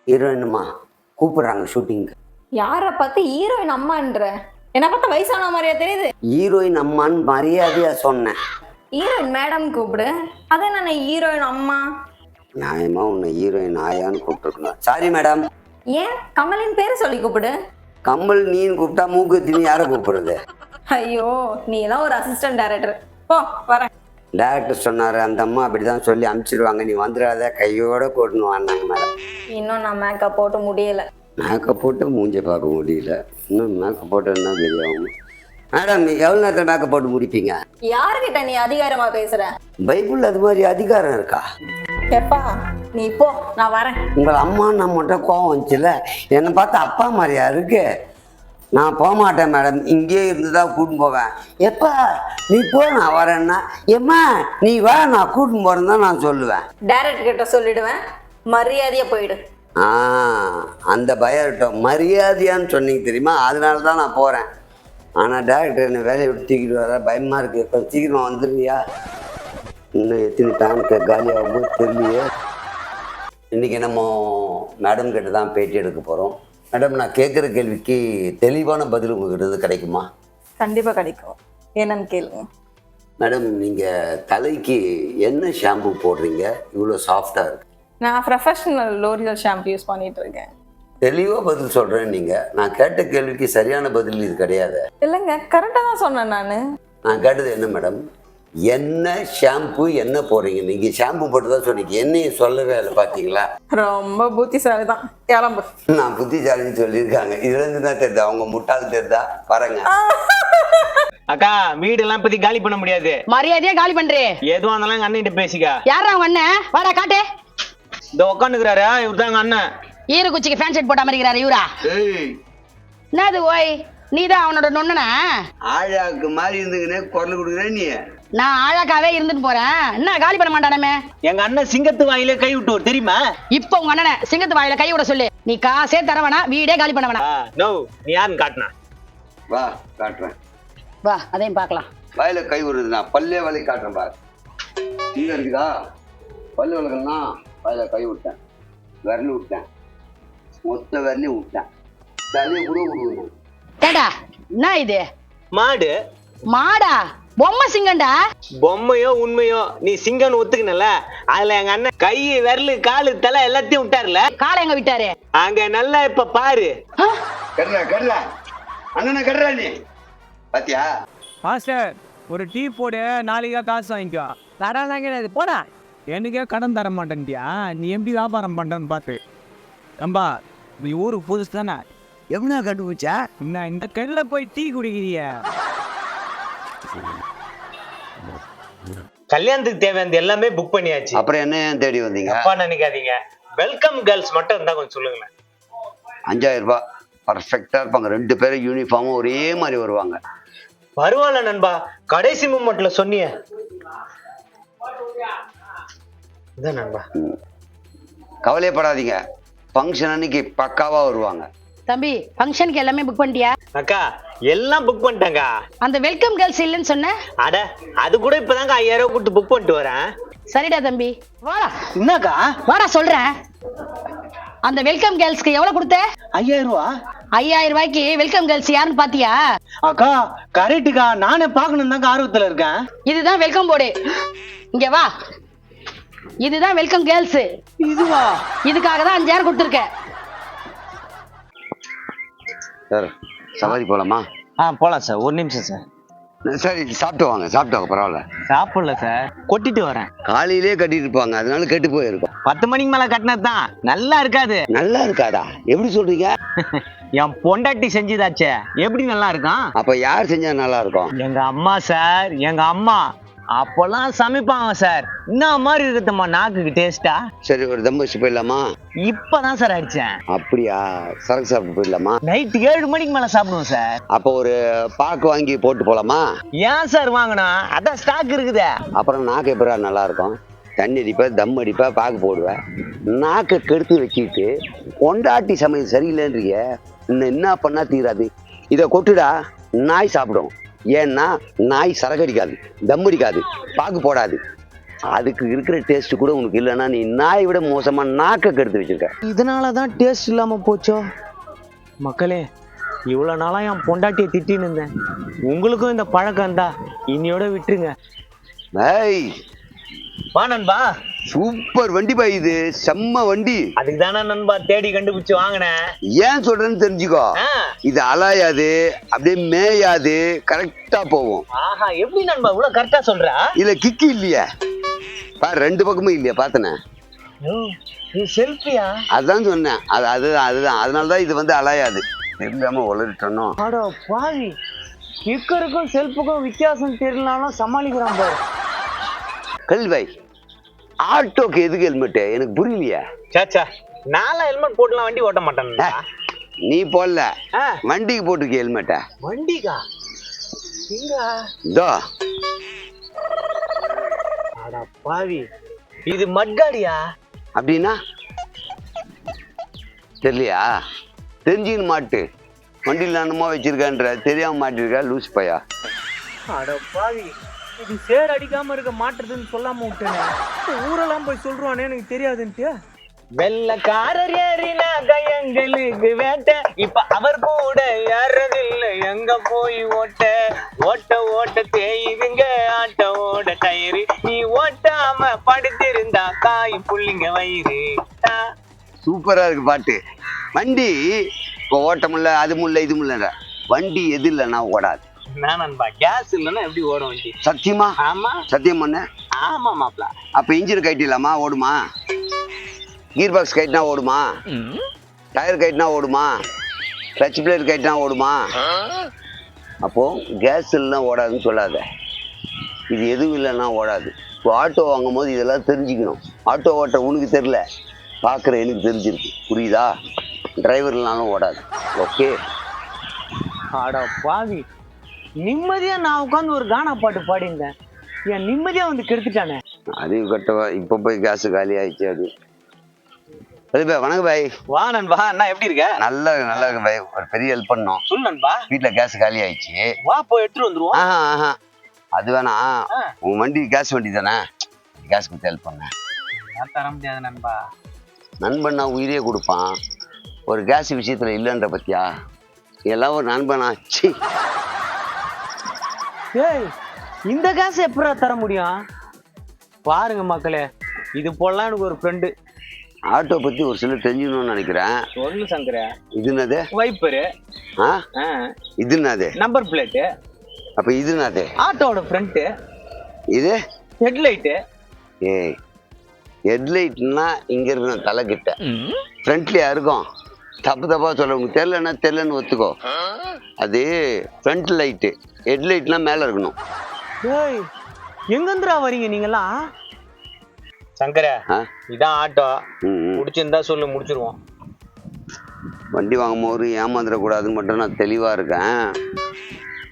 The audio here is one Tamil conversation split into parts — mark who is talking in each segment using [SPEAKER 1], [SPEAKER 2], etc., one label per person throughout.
[SPEAKER 1] ஹீரோயினுமா கூப்பிடுறாங்க ஷூட்டிங்க்கு.
[SPEAKER 2] யாரை பார்த்து ஹீரோயின் அம்மான்ற? என்ன பார்த்தா வயசான மாதிரியா தெரியுது?
[SPEAKER 1] ஹீரோயின் அம்மான்னு மரியாதையாக சொன்னேன்.
[SPEAKER 2] ஹீரோயின் மேடம் கூப்பிடு. அதை நான் ஹீரோயின் அம்மா.
[SPEAKER 1] நியாயமாக உன்னை ஹீரோயின் ஆயான்னு கூப்பிட்டுருக்கணும். Sorry madam.
[SPEAKER 2] ஏன் கமலின் பேரை சொல்லி கூப்பிடு.
[SPEAKER 1] கமல் நீன்னு கூப்பிட்டா மூக்குத்தின்னு யாரை கூப்பிடுறது?
[SPEAKER 2] ஐயோ, நீ எல்லாம் ஒரு அசிஸ்டன்ட் டைரக்டர். போ வரேன்.
[SPEAKER 1] டேரக்டர் சொன்னார், அந்த அம்மா அப்படி தான் சொல்லி அனுப்பிச்சிடுவாங்க, நீ வந்துடாத, கையோட கூட்டணும் வாண்டாங்க மேடம்.
[SPEAKER 2] இன்னும் நான் மேக்கப் போட்டு முடியல.
[SPEAKER 1] மேக்கப் போட்டு மூஞ்சி பார்க்க முடியல, இன்னும் மேக்கப் போட்டு என்ன தெரியும் மேடம்? நீ எவ்வளோ நேரத்தில் மேக்கப் போட்டு முடிப்பீங்க?
[SPEAKER 2] யாருக்கிட்ட நீ அதிகாரமா பேசுற?
[SPEAKER 1] பைபிள் அது மாதிரி அதிகாரம் இருக்கா?
[SPEAKER 2] எப்பா நீ போ, நான் வரேன்.
[SPEAKER 1] உங்கள் அம்மா நம்மகிட்ட கோவம் வந்துச்சுல, என்னை பார்த்து அப்பா மாதிரியா இருக்கு. நான் போக மாட்டேன் மேடம், இங்கேயே இருந்து தான் கூட்டின்னு போவேன். எப்பா நீ போ நான் வரேன்னா, ஏம்மா நீ வா நான் கூட்டின்னு போகிறேன்னு தான் நான் சொல்லுவேன்.
[SPEAKER 2] டைரக்டர் கிட்ட சொல்லிடுவேன், மரியாதையா போயிடு.
[SPEAKER 1] அந்த பயம் இருக்கட்டும். மரியாதையான்னு சொன்னீங்க தெரியுமா, அதனால தான் நான் போகிறேன். ஆனால் டேரக்டர் என்னை வேலையை விட்டு தூக்கிட்டு வர பயமாக இருக்குது. இப்போ சீக்கிரமாக வந்துடுறியா? இன்னும் எத்தனை டைமுக்கு காலியாகும்போது தெரியலையே. இன்றைக்கி நம்ம மேடம் கிட்ட தான் பேட்டி எடுக்க போகிறோம். மேடம், நான் கேட்குற கேள்விக்கு தெளிவான பதில் உங்ககிட்ட இருந்து கிடைக்குமா?
[SPEAKER 2] கண்டிப்பாக கிடைக்கும். என்னன்னு கேளுங்க.
[SPEAKER 1] மேடம், நீங்கள் தலைக்கு என்ன ஷாம்பு போடுறீங்க இவ்வளோ சாஃப்டாக இருக்கு?
[SPEAKER 2] நான் ப்ரொஃபஷனல் லோரியல் ஷாம்பு யூஸ் பண்ணிட்டு இருக்கேன்.
[SPEAKER 1] தெளிவாக பதில் சொல்கிறேன். நீங்கள் நான் கேட்ட கேள்விக்கு சரியான பதில் இது கிடையாது.
[SPEAKER 2] இல்லைங்க, கரெக்டாக தான் சொன்னேன்
[SPEAKER 1] நான் கேட்டது என்ன மேடம்? என்ன ஷாம்பு என்ன போடுறீங்க? நீங்கள் ஷாம்பு போட்டு தான் சொன்னீங்க, என்னையை சொல்லவே இல்லை. பார்த்தீங்களா,
[SPEAKER 2] ரொம்ப புத்திசாலி தான். கிளம்பு.
[SPEAKER 1] நான் புத்திசாலின்னு சொல்லியிருக்காங்க. இதுலேருந்து தான் தெரியுதா அவங்க முட்டாள் தெரியுதா? பாருங்க
[SPEAKER 3] அக்கா, வீடு எல்லாம் இப்பத்தி காலி பண்ண முடியாது.
[SPEAKER 4] மரியாதையா காலி பண்றே.
[SPEAKER 3] எதுவும் அதெல்லாம் எங்க அண்ணன் பேசிக்கா.
[SPEAKER 4] யாரா உங்க அண்ணன்? வாடா காட்டு.
[SPEAKER 3] இந்த உட்காந்துக்கிறாரு, இவர் தான் எங்க அண்ணன்.
[SPEAKER 4] ஈர குச்சிக்கு ஃபேன் செட் போட்ட மாதிரி இருக்கிறாரு இவரா? என்னது ஓய், நீதான் அவனோட நொண்ணனா?
[SPEAKER 1] ஆழாக்கு மாதிரி இருந்துங்கன்னே குரல் கொடுக்குறேன் நீ.
[SPEAKER 4] நான் ஆழாக்காவே இருந்துட்டு போறேன். என்ன காலி பண்ண மாட்டானே?
[SPEAKER 3] எங்க அண்ணன் சிங்கத்து வாயில கை விட்டு தெரியுமா?
[SPEAKER 4] இப்ப உங்க அண்ணனை சிங்கத்து வாயில கை விட சொல்லு. நீ காசே தர வேணா, வீடே காலி பண்ண வேணா.
[SPEAKER 3] நோ, நீ யாருன்னு காட்டினா
[SPEAKER 1] வா காட்டுறேன்.
[SPEAKER 4] வா அதையும் பார்க்கலாம்.
[SPEAKER 1] வாயில கை விடுறது நான் பல்லே வலி காட்டுறேன் பாரு. இங்க இருக்குதா பல்லு வளர்க்கணும்னா வாயில கை விட்டேன், விரல் விட்டேன், மொத்த விரலையும் விட்டேன், தலையை கூட விடுவேன்.
[SPEAKER 4] கேடா என்ன இது?
[SPEAKER 3] மாடு.
[SPEAKER 4] மாடா? பொம்மை சிங்கண்டா.
[SPEAKER 3] பொம்மையோ உண்மையோ, நீ சிங்கம்னு ஒத்துக்கணும்ல. அதுல எங்க அண்ணன் கை விரலு காலு தலை எல்லாத்தையும் விட்டாருல.
[SPEAKER 4] காலை எங்க விட்டாரு?
[SPEAKER 3] அங்க நல்லா இப்ப பாரு.
[SPEAKER 1] கட்டுற கட்டுற அண்ணனை கட்டுற நீ பாத்தியா?
[SPEAKER 5] மாஸ்டர் ஒரு டீ போடு, நாளைக்கா காசு வாங்கிக்கோ. தராதாங்க போடா. எனக்கே கடன் தர மாட்டேன்ட்டியா? நீ எப்படி வியாபாரம் பண்ணுறன்னு பார்த்து. நம்பா நீ ஊருக்கு புதுசு தானே, எவ்வளோ கண்டுபிடிச்சா? என்ன இந்த கல்லில் போய் டீ குடிக்கிறிய?
[SPEAKER 3] கல்யாணத்துக்கு தேவையானது எல்லாமே புக் பண்ணியாச்சு.
[SPEAKER 1] அப்புறம் என்ன தேடி வந்தீங்க?
[SPEAKER 3] அப்பா நினைக்காதீங்க, வெல்கம் கேர்ள்ஸ் மட்டும் இருந்தா கொஞ்சம் சொல்லுங்களேன்.
[SPEAKER 1] 5000 ரூபாய் பர்ஃபெக்டா இருப்பாங்க. 2 பேரும் யூனிஃபார்மும் ஒரே மாதிரி வருவாங்க.
[SPEAKER 3] பரவாயில்ல நண்பா, கடைசி மூமெண்ட்ல சொன்னிய. இதான் நண்பா.
[SPEAKER 1] கவலையப்படாதீங்க, ஃபங்க்ஷன் அன்னைக்கு பக்காவா வருவாங்க.
[SPEAKER 4] தம்பி, ஃபங்க்ஷனுக்கு எல்லாமே புக் பண்ணிட்டியா?
[SPEAKER 3] அக்கா எல்லாம் புக் பண்ணிட்டாங்க.
[SPEAKER 4] அந்த வெல்கம் கேர்ள்ஸ் இல்லைன்னு சொன்ன?
[SPEAKER 3] அட அது கூட இப்பதாங்க 5000 ரூபாய் கொடுத்து புக் பண்ணிட்டு வரேன்.
[SPEAKER 4] சரிடா தம்பி, வாடா.
[SPEAKER 3] என்னக்கா?
[SPEAKER 4] வாடா சொல்றேன். அந்த வெல்கம் கேர்ள்ஸ்க்கு எவ்வளவு கொடுத்த?
[SPEAKER 3] 5000 ரூபாய்.
[SPEAKER 4] 5000 ரூபாய்க்கு வெல்கம் கேர்ள்ஸ் யாருன்னு பாத்தியா?
[SPEAKER 3] அக்கா கரெக்டுக்கா, நானே பாக்கணும் தாங்க ஆர்வத்துல இருக்கேன்.
[SPEAKER 4] இதுதான் வெல்கம் போர்டு. இங்க வா, இதுதான் வெல்கம் கேர்ள்ஸ்.
[SPEAKER 3] இதுவா?
[SPEAKER 4] இதுக்காக தான் 5000 கொடுத்துருக்கேன்.
[SPEAKER 1] சார் சவாரி போலாமா?
[SPEAKER 3] போலாம் சார், ஒரு நிமிஷம் சார்.
[SPEAKER 1] சரி சாப்பிட்டு வாங்க, சாப்பிட்டு வாங்க, பரவாயில்ல.
[SPEAKER 3] சாப்பிடல சார், கொட்டிட்டு வரேன்.
[SPEAKER 1] காலையிலே கட்டிட்டு இருப்பாங்க, அதனால கெட்டு போயிருக்கும்.
[SPEAKER 3] 10 மணிக்கு மேல கட்டினதுதான் நல்லா இருக்காது.
[SPEAKER 1] நல்லா இருக்காதா? எப்படி சொல்றீங்க?
[SPEAKER 3] என் பொண்டாட்டி செஞ்சுதாச்சே, எப்படி நல்லா இருக்கும்?
[SPEAKER 1] அப்ப யார் செஞ்சா நல்லா இருக்கும்?
[SPEAKER 3] எங்க அம்மா சார், எங்க அம்மா அப்பெல்லாம் சமைப்பாங்க சார். என்ன மாதிரி இருக்குதுமா நாக்குக்கு டேஸ்டா.
[SPEAKER 1] சரி ஒரு தம் வச்சு போயிடலாமா?
[SPEAKER 3] இப்பதான் சார் அடிச்சேன்.
[SPEAKER 1] அப்படியா? சரக்கு சாப்பிட்டு போயிடலாமா?
[SPEAKER 3] நைட் 7 மணிக்கு மேல சாப்பிடுவோம் சார்.
[SPEAKER 1] அப்போ ஒரு பாக்கு வாங்கி போட்டு போலாமா?
[SPEAKER 3] ஏன் சார் வாங்கணும், அதான் ஸ்டாக் இருக்குதே.
[SPEAKER 1] அப்புறம் நாக்கு எப்படா நல்லா இருக்கும்? தண்ணி அடிப்பேன், தம் அடிப்பேன், பாக்கு போடுவேன். நாக்கை கெடுத்து வச்சுக்கிட்டு பொண்டாட்டி சமையல் சரியில்லைன்றிய, இன்னும் என்ன பண்ணா தீராது. இதை கொட்டுடா, நாய் சாப்பிடும். ஏன்னா நாய் சரக்கு அடிக்காது, தம் அடிக்காது, பாக்கு போடாது. அதுக்கு இருக்கிற டேஸ்ட் கூட உனக்கு இல்லைன்னா நீ நாயை விட மோசமா நாக்க கெடுத்து வச்சிருக்க.
[SPEAKER 3] இதனாலதான் டேஸ்ட் இல்லாம போச்சோ. மக்களே, இவ்வளவு நாளா என் பொண்டாட்டியை திட்டின்னு இருந்தேன். உங்களுக்கும் இந்த பழக்கம் தான், இன்னையோட விட்டுருங்க.
[SPEAKER 1] ஏய்,
[SPEAKER 3] வா நண்பா.
[SPEAKER 1] சூப்பர் வண்டி பா, இது செம்ம வண்டி.
[SPEAKER 3] அதுக்கு தானே நண்பா தேடி கண்டுபிடிச்சு வாங்கினேன்.
[SPEAKER 1] ஏன் சொல்றேன்னு தெரிஞ்சுக்கோ. இது அலாயாது, அப்படியே மேயாது, கரெக்டா போவோம்.
[SPEAKER 3] ஆஹா, எப்படி நண்பா இவ்வளவு கரெக்டா சொல்ற?
[SPEAKER 1] இல்ல கிக்கு இல்லையா பாரு, ரெண்டு பக்கமும் இல்லையா பாத்தனே.
[SPEAKER 3] செல்ஃபியா?
[SPEAKER 1] அதான் சொன்னேன், அதுதான் அதனாலதான் இது வந்து அலாயாது. தெரியாம உளறிட்டோம்.
[SPEAKER 3] அட பாவி, கிக்கருக்கும் செல்ஃபுக்கும் வித்தியாசம் தெரியலனாலும் சமாளிக்கிறான் பாரு.
[SPEAKER 1] கல்வாய், ஆட்டோக்கு எதுக்கு ஹெல்மெட் எனக்கு புரியலையா?
[SPEAKER 3] சாச்சா, நான்லாம் ஹெல்மெட் போட்டுலாம் வண்டி ஓட்ட மாட்டேன்.
[SPEAKER 1] நீ போடல, வண்டிக்கு போட்டுருக்க ஹெல்மெட்டா?
[SPEAKER 3] வண்டிக்கா?
[SPEAKER 1] இதோ.
[SPEAKER 3] அட பாவி, இது மட்காடியா?
[SPEAKER 1] அப்படின்னா தெரியலையா? தெரிஞ்சுன்னு மாட்டு. வண்டியில் என்னமோ வச்சிருக்கான்ற தெரியாம மாட்டிருக்கா லூஸ் பையா.
[SPEAKER 3] அட பாவி, இது சேர் அடிக்காம இருக்க மாட்டுறதுன்னு சொல்லாம விட்டேனே. ஊரெல்லாம் போய் சொல்றானே எனக்கு தெரியாதுன்ட்டு. வெள்ளக்காரர் ஏறினா கையங்களுக்கு வேட்டை, இப்ப அவர் கூட ஏறதில்லை எங்க போய் ஓட்ட. ஓட்ட ஓட்ட தேயுதுங்க ஆட்டோட டயரு, நீ ஓட்டாம படுத்திருந்தா காய் புள்ளிங்க வயிறு.
[SPEAKER 1] சூப்பரா இருக்கு பாட்டு. வண்டி இப்போ ஓட்ட முடியல, அது முடியல, இது முடியல. வண்டி எது இல்லைன்னா ஓடாது.
[SPEAKER 3] நண்பா, கேஸ் இல்லைன்னா எப்படி ஓடும் வண்டி?
[SPEAKER 1] சத்தியமா?
[SPEAKER 3] ஆமா,
[SPEAKER 1] சத்தியம் பண்ண.
[SPEAKER 3] ஆமா மாப்ள.
[SPEAKER 1] அப்ப இன்ஜின் கைட்டிடலாமா? ஓடுமா? கீர் பாக்ஸ் கைட்டினா ஓடுமா? டயர் கைட்டினா ஓடுமா? கிளச் பிளேட் கைட்டினா ஓடுமா? அப்போ கேஸ் இல்லைன்னா ஓடாதுன்னு சொல்லாத. இது எதுவும் இல்லைன்னா ஓடாது. இப்போ ஆட்டோ வாங்கும் போது இதெல்லாம் தெரிஞ்சுக்கணும். ஆட்டோ ஓட்ட உனக்கு தெரியல, பார்க்குற எனக்கு தெரிஞ்சிருக்கு. புரியுதா? டிரைவர் இல்லைனாலும் ஓடாது. ஓகே.
[SPEAKER 3] அட பாவி, நிம்மதியா நான் உட்காந்து ஒரு கானா பாட்டு பாடியிருந்தேன், என் நிம்மதியா வந்து கெடுத்துட்டானே.
[SPEAKER 1] அதையும் கட்டவா, இப்போ போய் கேஸ் காலி ஆயிடுச்சு. அது பாய், வணக்கம் பாய்.
[SPEAKER 3] வா நண்பா, அண்ணா எப்படி இருக்க?
[SPEAKER 1] நல்லா இருக்கு பாய். ஒரு பெரிய ஹெல்ப் பண்ணோம்.
[SPEAKER 3] சொல்லு நண்பா.
[SPEAKER 1] வீட்டில் கேஸ் காலி ஆயிடுச்சு.
[SPEAKER 3] வா போய் எடுத்துட்டு வந்துருவோம்.
[SPEAKER 1] ஆஹா, அது வேணா. உங்க வண்டி கேஸ் வண்டி தானே, கேஸ் கொடுத்து ஹெல்ப் பண்ணேன்.
[SPEAKER 3] தர முடியாது நண்பா.
[SPEAKER 1] நண்பன்னா உயிரே கொடுப்பான். ஒரு கேஸ் விஷயத்துல இல்லைன்ற பத்தியா? எல்லாம் ஒரு நண்பனா? சி,
[SPEAKER 3] ஏய், இந்த கேஸ் எப்படா தர முடியும்? பாருங்க மக்களே, இது போலாம் எனக்கு ஒரு ஃப்ரெண்டு.
[SPEAKER 1] ஆட்டோ பத்தி ஒரு சிலர் தெரிஞ்சுக்கணும்னு நினைக்கிறேன்.
[SPEAKER 3] சொல்லு சங்கர.
[SPEAKER 1] இது என்னது?
[SPEAKER 3] வைப்பரு.
[SPEAKER 1] இது என்னது?
[SPEAKER 3] Number plate.
[SPEAKER 1] அப்ப இது என்னது?
[SPEAKER 3] ஆட்டோட ஃப்ரண்ட். இது ஹெட்லைட்டு.
[SPEAKER 1] ஏய், ஹெட்லைட்னா இங்க இருக்கிற தலை கிட்ட ஃப்ரண்ட்லயா இருக்கும். தப்பா சொல்ல, உங்களுக்கு தெரியலன்னா தெரியலன்னு ஒத்துக்கோ. அது ஃப்ரண்ட் லைட்டு. ஹெட்லைட்னா மேல இருக்கணும்.
[SPEAKER 3] ஏய், எங்கந்திரா வரீங்க நீங்கெல்லாம்? சங்கர, இதான் ஆட்டோ. முடிச்சிருந்தா சொல்லு, முடிச்சிருவோம்.
[SPEAKER 1] வண்டி வாங்கும் போது ஏமாந்துடக்கூடாதுன்னு மட்டும் நான் தெளிவா இருக்கேன்.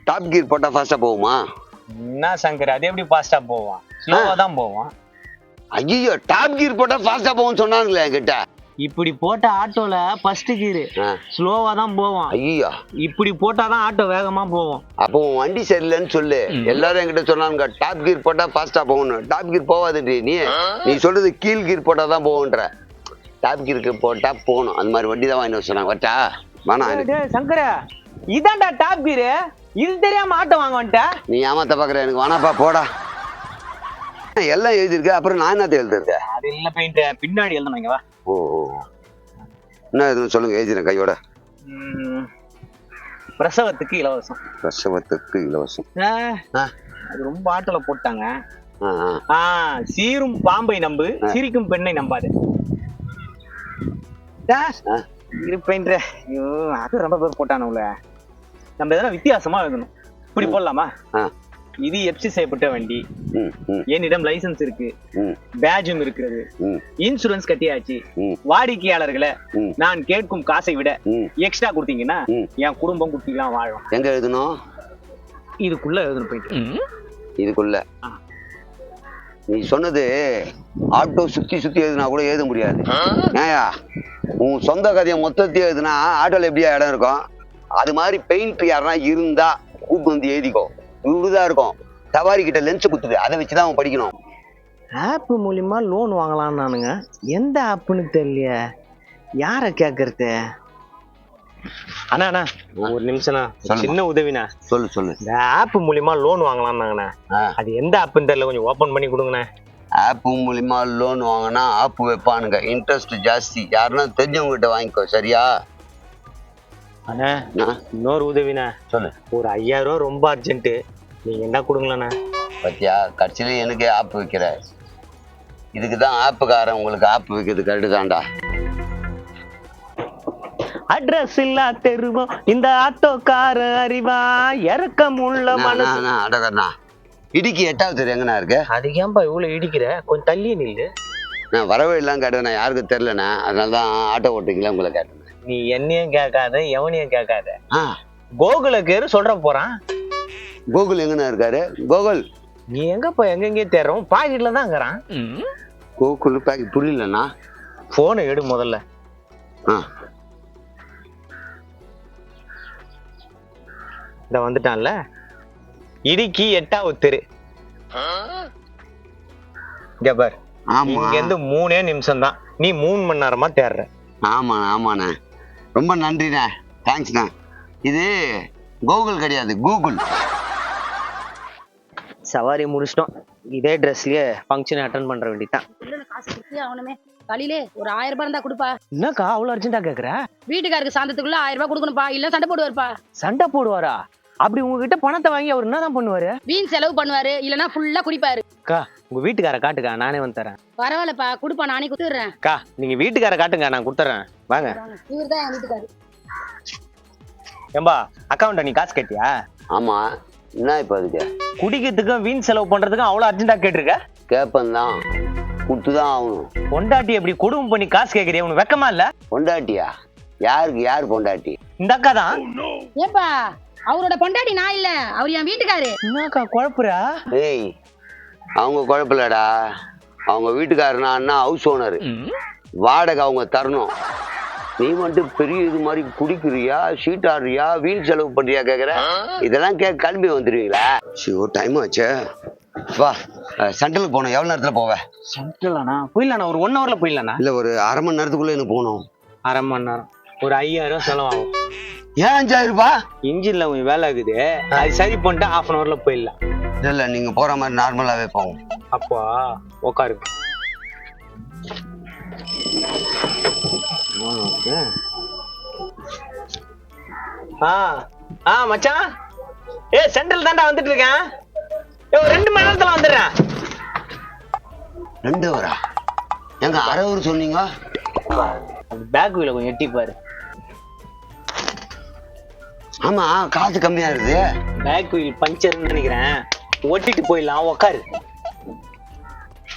[SPEAKER 1] டாப் கீர் போட்டா ஃபாஸ்டா போகுமா?
[SPEAKER 3] என்ன சங்கர், அது எப்படி ஃபாஸ்டா போவான்? ஸ்லோவா தான் போவான்.
[SPEAKER 1] ஐயோ, டாப் கீர் போட்டா ஃபாஸ்டா போகும்னு சொன்னாங்களே என்கிட்ட.
[SPEAKER 3] இப்படி போட்ட ஆட்டோல ஃபர்ஸ்ட் கீர் ஸ்லோவா தான் போவான்.
[SPEAKER 1] ஐயோ,
[SPEAKER 3] இப்படி போட்டாதான் ஆட்டோ வேகமா போவோம்.
[SPEAKER 1] அப்போ வண்டி சரியில்லைன்னு சொல்லு. எல்லாரும் என்கிட்ட சொன்னாங்க டாப் கீர் போட்டா ஃபாஸ்டா போகணும். டாப் கீர் போவாதுன்றி நீ சொல்றது கீழ் கீர் போட்டா தான் போகுன்ற. டாப் கீருக்கு போட்டா போகணும். அந்த மாதிரி வண்டி தான் வாங்கி சொன்னாங்க. வட்டா வேணா
[SPEAKER 3] சங்கர, இதான்டா டாப் கீர். இது தெரியாம ஆட்டோ வாங்க வந்துட்ட
[SPEAKER 1] நீ. ஏமாத்த பாக்குற, எனக்கு வேணாப்பா, போடா. எல்லாம் எழுதிருக்க, அப்புறம் நான் என்னத்த எழுதிருக்கேன்?
[SPEAKER 3] அது இல்ல பெயிண்ட், பின்னாடி எழுதணும். வா.
[SPEAKER 1] ஓ, என்ன எதுவும் சொல்லுங்க, எழுதிறேன் கையோட.
[SPEAKER 3] பிரசவத்துக்கு இலவசம்.
[SPEAKER 1] பிரசவத்துக்கு இலவசம்.
[SPEAKER 3] அது ரொம்ப ஆட்டோல போட்டாங்க. சீரும் பாம்பை நம்பு, சிரிக்கும் பெண்ணை நம்பாது. அது ரொம்ப பேர் போட்டானுல. நம்ம எதனா வித்தியாசமா எழுதணும். இப்படி போடலாமா? இது எப்சி செய்யப்பட்ட வண்டி, என்னிடம் லைசன்ஸ் இருக்கு, பேஜும் இருக்கிறது, இன்சூரன்ஸ் கட்டியாச்சு, வாடிக்கையாளர்களை நான் கேட்கும் காசை விட எக்ஸ்ட்ரா கொடுத்தீங்கன்னா என் குடும்பம் குட்டிலாம் வாழும்.
[SPEAKER 1] எங்க எழுதணும்?
[SPEAKER 3] இதுக்குள்ள எழுதணும். போயிட்டு
[SPEAKER 1] இதுக்குள்ள. நீ சொன்னது ஆட்டோ சுத்தி சுத்தி எழுதுனா கூட எழுத முடியாது. ஏயா, உன் சொந்த கதையை மொத்தத்தையும் எழுதுனா ஆட்டோல எப்படியா இடம் இருக்கும்? அது மாதிரி பெயிண்ட் யாருன்னா இருந்தா கூட்டு வந்து எழுதிக்கோ. இவ்வளவுதான் இருக்கும். சவாரி கிட்ட லென்ஸ் குத்துது, அதை வச்சுதான் அவன் படிக்கணும்.
[SPEAKER 3] ஆப் மூலியமா லோன் வாங்கலாம் நானுங்க. எந்த ஆப்புன்னு தெரியலையே, யாரை கேட்கறது? அண்ணா ஒரு நிமிஷம்ண்ணா, சின்ன உதவிண்ணா.
[SPEAKER 1] சொல்லு.
[SPEAKER 3] இந்த ஆப் மூலியமா லோன் வாங்கலாம்னாங்கண்ணா. அது எந்த ஆப்புன்னு தெரியல, கொஞ்சம் ஓபன் பண்ணி கொடுங்கண்ணா.
[SPEAKER 1] ஆப் மூலிமா லோன் வாங்கினா ஆப் வைப்பானுங்க, இன்ட்ரெஸ்ட் ஜாஸ்தி. யாருன்னா தெரிஞ்சவங்ககிட்ட வாங்கிக்கோ, சரியா?
[SPEAKER 3] அண்ணா இன்னொரு உதவிண்ணா.
[SPEAKER 1] சொல்லு.
[SPEAKER 3] ஒரு 5000 ரூபா ரொம்ப அர்ஜென்ட்டு, நீங்க என்ன கொடுங்களண்ணா?
[SPEAKER 1] பத்தியா, கடைசியில எனக்கே ஆப் வைக்கிற. இதுக்கு தான் ஆப்புக்காரன் உங்களுக்கு ஆப் வைக்கிறது கரெக்டு தான்டா.
[SPEAKER 3] அட்ரஸ் இல்லா தெருவோம் இந்த ஆட்டோக்கார அறிவா, இறக்கம் உள்ள மனசு.
[SPEAKER 1] அடகண்ணா, இடுக்கி 8வது தெரு எங்கண்ணா இருக்கு?
[SPEAKER 3] அதுக்கு ஏன்பா இவ்வளவு இடிக்கிற? கொஞ்சம் தள்ளி நில்லு.
[SPEAKER 1] நான் வரவே இல்லாம கேட்டேண்ணா, யாருக்கும் தெரிலண்ணா, அதனால தான் ஆட்டோ ஓட்டிக்கலாம் உங்களை கேட்டேன்.
[SPEAKER 3] நீ என்னையும் கேட்காத, எவனையும் கேட்காத. கோகுல கேரு சொல்ற போறான்.
[SPEAKER 1] கோகுல் எங்கண்ணா இருக்காரு? கோகுல்
[SPEAKER 3] நீ எங்கப்பா எங்கெங்கே தேர்றோம்? பாக்கெட்ல தான் இருக்கிறான்.
[SPEAKER 1] கோகுல் பாக்கெட் புரியலண்ணா.
[SPEAKER 3] போனை எடு முதல்ல. இந்த வந்துட்டான்ல, இடுக்கி 8வது தெரு. இங்க பார், இங்க இருந்து 3 நிமிஷம் தான், நீ 3 மணி நேரமா தேடுற.
[SPEAKER 1] ஆமாண்ணே, ரொம்ப நன்றிண்ணே, தேங்க்ஸ்ண்ணா. இது கோகுல் கிடையாது, கூகுள்.
[SPEAKER 3] சவாரி முடிச்சிட்டோம். இதே ட்ரெஸ்லயே ஃபங்க்ஷன் அட்டன் பண்ற வேண்டியதான்.
[SPEAKER 4] காசு கொடுத்தியா அவனுமே? காலையிலே ஒரு 1000 ரூபாய் இருந்தா கொடுப்பா.
[SPEAKER 3] என்னக்கா அவ்வளவு அர்ஜென்ட்டா கேக்குற?
[SPEAKER 4] வீட்டுக்காருக்கு சாந்தத்துக்குள்ள 1000 ரூபாய் கொடுக்கணும்ப்பா, இல்ல சண்டை போடுவாருப்பா.
[SPEAKER 3] சண்டை போடுவாரா? அப்படி உங்ககிட்ட பணத்தை வாங்கி அவர் என்னதான் பண்ணுவாரு?
[SPEAKER 4] வீண் செலவு பண்ணுவாரு, இல்லனா ஃபுல்லா குடிப்பாரு.
[SPEAKER 3] அக்கா உங்க வீட்டுக்கார காட்டுக்கா, நானே வந்து தரேன்.
[SPEAKER 4] பரவாயில்லப்பா, கொடுப்பா, நானே குடுத்துறேன்.
[SPEAKER 3] அக்கா நீங்க வீட்டுக்கார காட்டுங்க, நான் கொடுத்துறேன். வாங்க.
[SPEAKER 4] இவர்தான் என் வீட்டுக்காரு.
[SPEAKER 3] ஏம்பா அக்கௌண்ட நீ காசு கேட்டியா?
[SPEAKER 1] ஆமா, என்ன இப்போ அதுக்கு?
[SPEAKER 3] குடிக்கிறதுக்கும் வீண் செலவு பண்றதுக்கும் அவ்வளவு அர்ஜென்ட்டா கேட்டிருக்க?
[SPEAKER 1] கேப்பன் தான், கொடுத்துதான் ஆகணும்.
[SPEAKER 3] பொண்டாட்டி எப்படி கொடுமை பண்ணி காசு கேட்கறிய? உனக்கு வெக்கமா இல்ல?
[SPEAKER 1] பொண்டாட்டியா? யாருக்கு? யார் பொண்டாட்டி?
[SPEAKER 3] இந்த அக்கா தான்.
[SPEAKER 4] ஏப்பா அவரோட பொண்டாட்டி நான் இல்ல, அவர் என் வீட்டுக்காரு.
[SPEAKER 3] என்னக்கா குழப்புறா?
[SPEAKER 1] ஏய், அவங்க குழப்பலடா, அவங்க வீட்டுக்காரனா அண்ணா ஹவுஸ் ஓனர், வாடகை அவங்க தரணும். நீ வந்துட்டு பெரிய இது மாதிரி குடிக்கிறியா, சீட் ஆடுறியா, வீண் செலவு பண்றியா கேக்குற? இதெல்லாம் கிளம்பி வந்துடுவீங்களா? ஷோ, டைம் ஆச்சு, வா. சென்ட்ரலுக்கு போகணும். எவ்வளவு நேரத்துல போவேன்?
[SPEAKER 3] சென்ட்ரலாண்ணா போயிடலாண்ணா, ஒரு 1 ஹவர்ல போயிடலாண்ணா.
[SPEAKER 1] இல்ல, ஒரு அரை மணி நேரத்துக்குள்ள எனக்கு போகணும்.
[SPEAKER 3] அரை மணி நேரம், ஒரு 5000 செலவாகும்.
[SPEAKER 1] ஏன் 5000 ரூபாய்?
[SPEAKER 3] இன்ஜின்ல கொஞ்சம் வேலை இருக்குது, அது சரி பண்ணிட்டு 1/2 ஹவர்ல போயிடலாம்.
[SPEAKER 1] இல்ல, நீங்க போற மாதிரி நார்மலாவே போகும்.
[SPEAKER 3] அப்போ உக்காரு. மச்சான், சென்ட்ரல் தாண்டா வந்துட்டு இருக்கேன். 2 மணி நேரத்துல வந்துடுறேன்.
[SPEAKER 1] 2 ஹவரா? எங்க அரை ஹவர் சொன்னீங்க?
[SPEAKER 3] பேக் வீல கொஞ்சம் எட்டி பாரு.
[SPEAKER 1] ஆமா, காசு கம்மியா இருக்குது.
[SPEAKER 3] பேக் வீல் பஞ்சர்னு நினைக்கிறேன், ஒட்டிட்டு போயிடலாம். உக்காரு.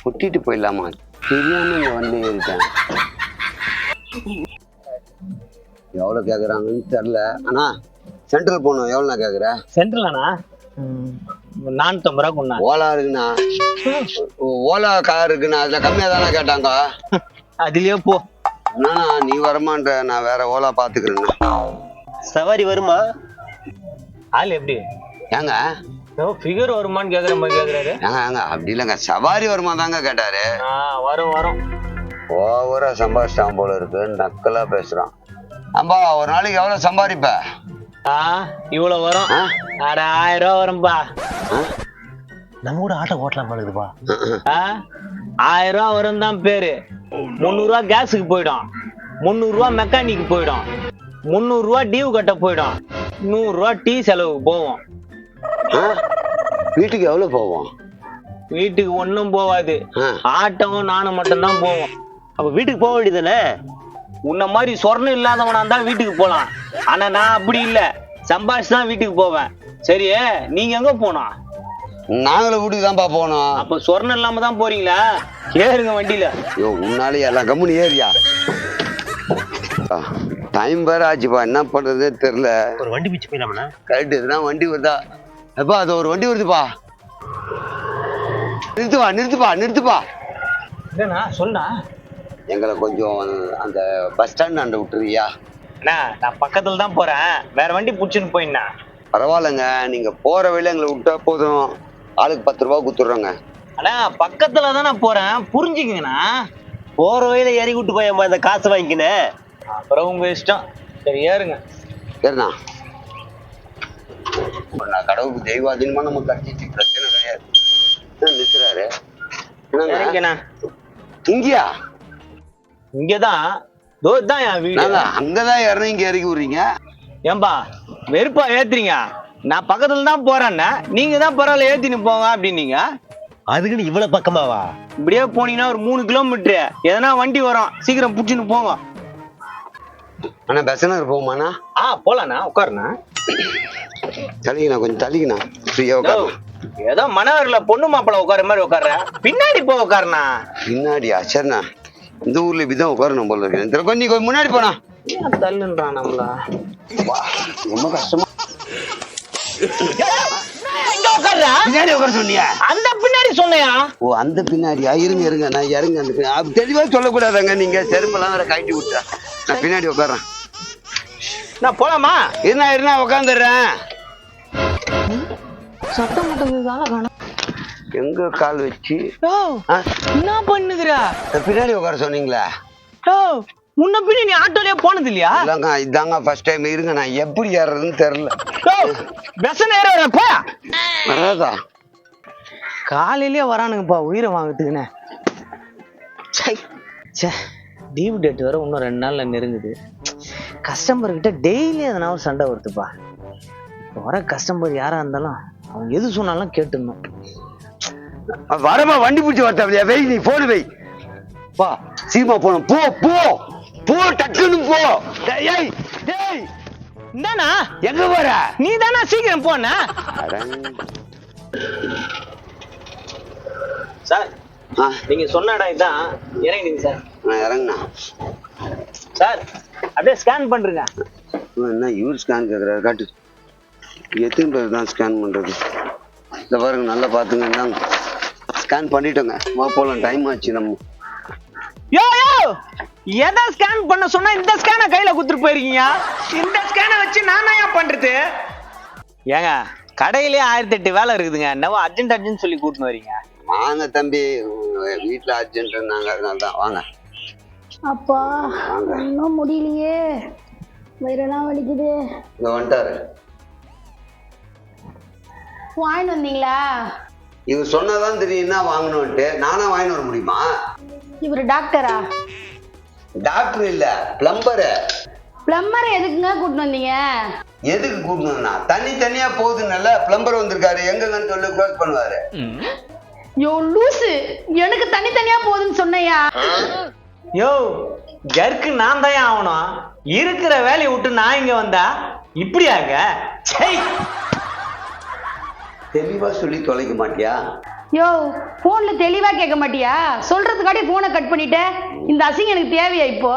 [SPEAKER 1] ஒட்டிட்டு போயிடலாமா? தெரியாம இங்க வந்து இருக்கேன். எவ்வளவு கேக்குறாங்கன்னு தெரியல. ஆனா சென்ட்ரல் போகணும். எவ்வளவு கேக்குற?
[SPEAKER 3] சென்ட்ரலாண்ணா 450 ரூபா கொண்டா.
[SPEAKER 1] ஓலா இருக்குண்ணா, ஓலா கார் இருக்குண்ணா, அதுல கம்மியா தானே கேட்டாங்க.
[SPEAKER 3] அதுலயே போ.
[SPEAKER 1] என்னண்ணா நீ வரமான்ற, நான் வேற ஓலா பாத்துக்கிறேண்ணா.
[SPEAKER 3] சவாரி வருமா? ஆள் எப்படி?
[SPEAKER 1] ஏங்க
[SPEAKER 3] ஃபிகர் வருமான்னு கேக்குற மாதிரி கேக்குறாரு.
[SPEAKER 1] ஏங்க அப்படி இல்லைங்க, சவாரி வருமா தாங்க கேட்டாரு.
[SPEAKER 3] வரும்.
[SPEAKER 1] ஓவரா சம்பாதிச்சிட்டான் போல இருக்கு, நக்கலா பேசுறான். அம்பா, ஒரு நாளைக்கு எவ்வளவு சம்பாதிப்ப?
[SPEAKER 3] இவ்வளவு வரும். 1000 ரூபா வரும்பா. நம்ம கூட ஆட்டோ ஓட்டலாம் பண்ணுதுப்பா. 1000 ரூபா வரும் தான் பேரு. 300 ரூபா கேஸுக்கு போயிடும், 300 ரூபா மெக்கானிக்கு போயிடும், 300 ரூபா டியூ கட்ட போயிடும், 100 ரூபா டீ செலவுக்கு போவோம்.
[SPEAKER 1] வீட்டுக்கு எவ்வளவு போவோம்?
[SPEAKER 3] வீட்டுக்கு ஒன்னும் போவாது, ஆட்டோவும் நானும் மட்டும்தான் போவோம். அப்ப வீட்டுக்கு போக வேண்டியதுதானே? உன்ன மாதிரி சொர்ணம் இல்லாதவனா இருந்தா வீட்டுக்கு போலாம், ஆனா நான் அப்படி இல்ல, சம்பாதிச்சு தான் வீட்டுக்கு போவேன். சரி, நீங்க எங்க போனோம்?
[SPEAKER 1] நாங்களும் வீட்டுக்கு தான்ப்பா போனோம்.
[SPEAKER 3] அப்ப சொர்ணம் இல்லாம தான் போறீங்களா? ஏறுங்க வண்டியில.
[SPEAKER 1] ஐயோ, உன்னாலே எல்லாம் கம்முனு ஏறியா? டைம் வேற ஆச்சுப்பா, என்ன பண்றதே தெரியல.
[SPEAKER 3] ஒரு வண்டி பிச்சு போயிடலாம்னா?
[SPEAKER 1] கரெக்ட், இதுதான் வண்டி வருதா? எப்பா, அது ஒரு வண்டி வருதுப்பா. நிறுத்துப்பா.
[SPEAKER 3] என்னண்ணா சொல்லுண்ணா.
[SPEAKER 1] எங்களை கொஞ்சம் அந்த பஸ் ஸ்டாண்ட் அண்ட விட்டுருவியா?
[SPEAKER 3] அண்ணா நான் பக்கத்துல தான் போறேன், வேற வண்டி பிடிச்சுன்னு போயிண்ணா.
[SPEAKER 1] பரவாயில்லைங்க, நீங்க போற வழியில எங்களை விட்டா போதும், ஆளுக்கு 10 ரூபா கொடுத்துட்றோங்க.
[SPEAKER 3] அண்ணா பக்கத்துல தான் நான் போறேன், புரிஞ்சுக்குங்கண்ணா.
[SPEAKER 6] போற வழியில இறக்கி விட்டு போயம்மா இந்த காசை வாங்கிக்கினேன்.
[SPEAKER 3] அப்புறம் உங்க இஷ்டம். சரி ஏறுங்க.
[SPEAKER 1] சரிண்ணா. நான் கடவுளுக்கு தெய்வாதீனமா நம்ம கட்டிச்சு, பிரச்சனை கிடையாது. நிற்கிறாரு
[SPEAKER 3] இறங்கிண்ணா.
[SPEAKER 1] இங்கயா?
[SPEAKER 3] இங்கதான் தான் என் வீடு.
[SPEAKER 1] அங்கதான் இறங்கி இங்க இறக்கி விடுறீங்க.
[SPEAKER 3] ஏன்பா வெறுப்பா ஏத்துறீங்க? நான் பக்கத்துல தான் போறேன்னா நீங்க தான் பரவாயில்ல ஏத்தின்னு போங்க அப்படின்னீங்க.
[SPEAKER 6] அதுக்குன்னு இவ்வளவு பக்கமாவா?
[SPEAKER 3] இப்படியே போனீங்கன்னா ஒரு 3 கிலோமீட்டரு எதனா வண்டி வரும், சீக்கிரம் புடிச்சுன்னு போங்க.
[SPEAKER 1] ஆனா பெசனர் போகுமாண்ணா?
[SPEAKER 3] போலாண்ணா, உட்காருண்ணா.
[SPEAKER 1] தள்ளிக்கண்ணா, கொஞ்சம் தள்ளிக்கண்ணா, ஃப்ரீயா உட்காரு.
[SPEAKER 3] ஏதோ மனவர்ல பொண்ணு மாப்பிள்ள உட்கார மாதிரி உட்கார்ற, பின்னாடி போ உட்காருண்ணா.
[SPEAKER 1] பின்னாடியா? சரிண்ணா, இந்த ஊர்ல இப்படிதான் உட்காரணும் போல இருக்கு. கொஞ்சம் முன்னாடி போனா.
[SPEAKER 3] தள்ளுன்றான் நம்மளா,
[SPEAKER 1] ரொம்ப கஷ்டமா.
[SPEAKER 3] பின்னாடி உட்கார சொன்னியா? அந்த பின்னாடி சொன்னையா?
[SPEAKER 1] ஓ, அந்த பின்னாடியா? இருங்க நான் இறங்க. அந்த தெளிவா சொல்லக்கூடாதாங்க, நீங்க செருப்பெல்லாம் வேற கழட்டி விட்டா. நான் பின்னாடி உட்கார்றேன்.
[SPEAKER 3] நான் போலாமா?
[SPEAKER 1] இருந்தா உட்காந்துடுறேன்.
[SPEAKER 3] சத்தம் மட்டும்
[SPEAKER 1] எங்க கால் வச்சு
[SPEAKER 3] என்ன பண்ணுதுரா?
[SPEAKER 1] பின்னாடி உட்கார சொன்னீங்களா?
[SPEAKER 3] முன்ன பின்ன நீ ஆட்டோலயே போனது இல்லையா?
[SPEAKER 1] இல்லங்க, இதாங்க ஃபர்ஸ்ட் டைம். இருங்க, நான் எப்படி ஏறதுன்னு தெரியல.
[SPEAKER 3] பெச நேரம் போயா
[SPEAKER 1] வராதா?
[SPEAKER 3] காலையிலேயே வரானுங்கப்பா உயிரை வாங்கறதுக்குன்னு. டியூ டேட் வர இன்னும் 2 நாள்ல நெருங்குது. கஸ்டமர் கிட்ட டெய்லி எதனா ஒரு சண்டை வருதுப்பா. வர கஸ்டமர் யாரா இருந்தாலும் அவங்க எது சொன்னாலும் கேட்டுடணும்.
[SPEAKER 1] வரமா வண்டி பிடிச்சி வரத்தா? வை, நீ போன வை. பா சீமா போனோம். போ போ போ, டக்குன்னு போ. டேய் டேய்,
[SPEAKER 3] என்னண்ணா
[SPEAKER 1] எங்க போற?
[SPEAKER 3] நீ தானே சீக்கிரம் போன. சார் நீங்க சொன்ன இடம் இதான், இறங்கிடுங்க சார்.
[SPEAKER 1] நான் இறங்குண்ணா.
[SPEAKER 3] சார் அப்படியே ஸ்கேன் பண்றீங்க.
[SPEAKER 1] என்ன இவர் ஸ்கேன் கேட்குறாரு? காட்டு. எத்தனை பேர் தான் ஸ்கேன் பண்றது? இந்த பாருங்க, நல்லா பாத்துங்க. இந்தாங்க, ஸ்கேன் பண்ணிட்டோங்க. வா போலாம், டைம் ஆச்சு. நம்ம
[SPEAKER 3] யோ எதை ஸ்கேன் பண்ண சொன்னா இந்த ஸ்கேனை கையில குடுத்துட்டு போயிருக்கீங்க. இந்த ஸ்கேனை வச்சு நான் ஏன் பண்றது? ஏங்க கடையிலே 1008 வேலை இருக்குதுங்க, என்னவோ அர்ஜென்ட் சொல்லி கூட்டின்னு வரீங்க.
[SPEAKER 1] வாங்க தம்பி, வீட்டுல அர்ஜென்ட் இருந்தாங்க, அதனால தான். வாங்க.
[SPEAKER 2] அப்பா இன்னும் முடியலையே, வயிறெல்லாம் வலிக்குது.
[SPEAKER 1] இங்க வந்துட்டாரு.
[SPEAKER 4] வாங்கிட்டு வந்தீங்களா?
[SPEAKER 1] இவர் சொன்னதான் தெரியும் என்ன வாங்கணும்ட்டு. நானா வாங்கிட்டு வர முடியுமா?
[SPEAKER 4] இவரு டாக்டரா?
[SPEAKER 1] டாக்டர் இல்ல, பிளம்பரு.
[SPEAKER 4] பிளம்பரை எதுக்குங்க கூட்டிட்டு வந்தீங்க?
[SPEAKER 1] எதுக்கு கூட்டணும்னா தனியா போகுதுன்னால பிளம்பர் வந்திருக்காரு. எங்கன்னு சொல்லி க்ளோஸ் பண்ணுவாரு.
[SPEAKER 4] யோ லூசு, எனக்கு தனித்தனியா போகுதுன்னு சொன்னையா?
[SPEAKER 3] யோ ஜர்க்கு நான் தான் ஆகணும். இருக்கிற வேலையை விட்டு நான் இங்க வந்தா இப்படியாங்க?
[SPEAKER 1] தெளிவா சொல்லி தொலைக்க மாட்டியா?
[SPEAKER 4] யோ போன்ல தெளிவா கேட்க மாட்டியா? சொல்றதுக்காட்டி போனை கட் பண்ணிட்ட. இந்த அசிங்கம் எனக்கு தேவையா இப்போ?